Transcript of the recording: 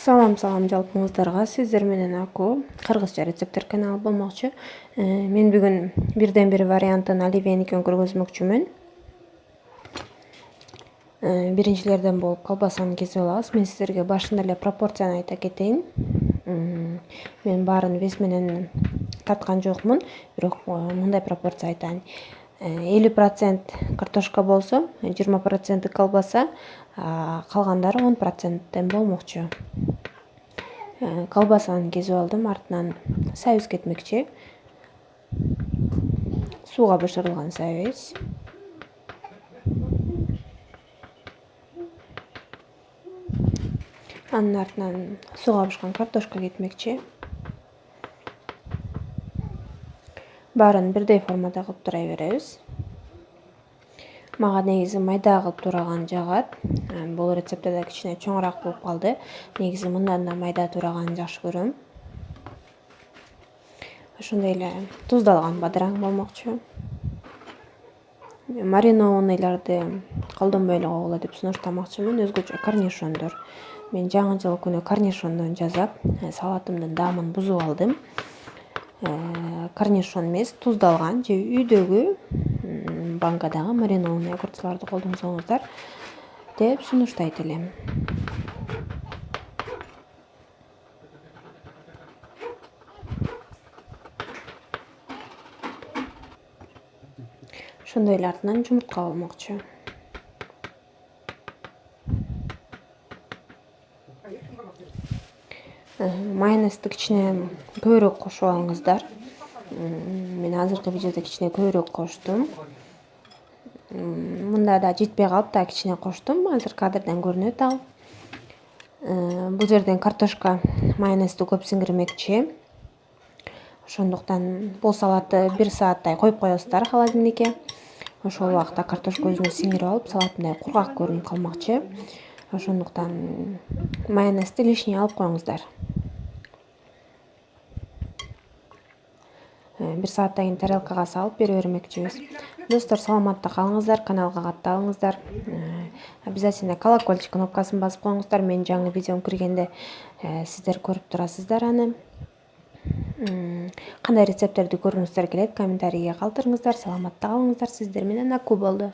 Салам жалпыңыздарга. Сиздер менен Аку кыргызча рецепттер каналы болмокчу. Мен бүгүн бирден бир вариантын оливьеникин көргөзмөкчүмүн. Биринчилерден болуп колбасаны кесип алабыз. Мен сиздерге башында эле пропорцияны айта кетейин. Мен баарын вес менен тарткан жокмун, бирок мындай пропорция айтайын. 50% картошка болсо, 20% колбаса, калгандары 10%тен болмокчу. Колбасаны кесип алдым, артынан союз кетмекчи. Сууга бышырылган союз. Анын артынан сууга бышкан картошка кетмекчи. Баарын бирдей формада кылып тура беребиз. Мага негизи майда кылып тураган жагат. Бул рецептте да кичине чоңураак болуп калды. Негизи мындан да майда тураганын жакшы көрөм. Ошондой эле туздалган бадыраң болмокчу. Маринованныйларды колдонбой эле койгула деп сунуштамакчымын. Өзгөчө корнишондор. Мен жаңы жыл күнү корнишондон жасап, салатымдын даамын бузуп алдым. Корнишон эмес, туздалган же үйдөгү банкадагы маринованный огурчтарды колдонсоңуздар деп сунуштайт элем. Ошондой эле артынан жумуртка болмокчу. Майонезди кичине көбүрөөк кошуп алыңыздар. Мен азыркы видеодо кичине көбүрөөк коштум. Мында да жетпей калып, да кичине коштум. Азыр кадрдан көрүнөт ал. Бул жерден картошка майонезди көп сиңирмекчи. Ошондуктан бул салатты 1 сааттай коюп коесуздар холодильникке. Ошол убакта картошка өзүнө сиңирип алып, салат мындай кургак көрүнүп калмакчы. Ошондуктан майонезди лишний алып коюңуздар. 1 сааттан кийин тарелкага салып бере бермекчибиз. Достор, саламатта калыңыздар, каналга катталыңыздар. Обязательно колокольчик кнопкасын басып коюңуздар. Менин жаңы видеом киргенде сиздер көрүп турасыздар аны. Кандай рецепттерди көргүңүздөр келет, комментарийге калтырыңыздар. Саламатта калыңыздар. Сиздер менен Аку болду.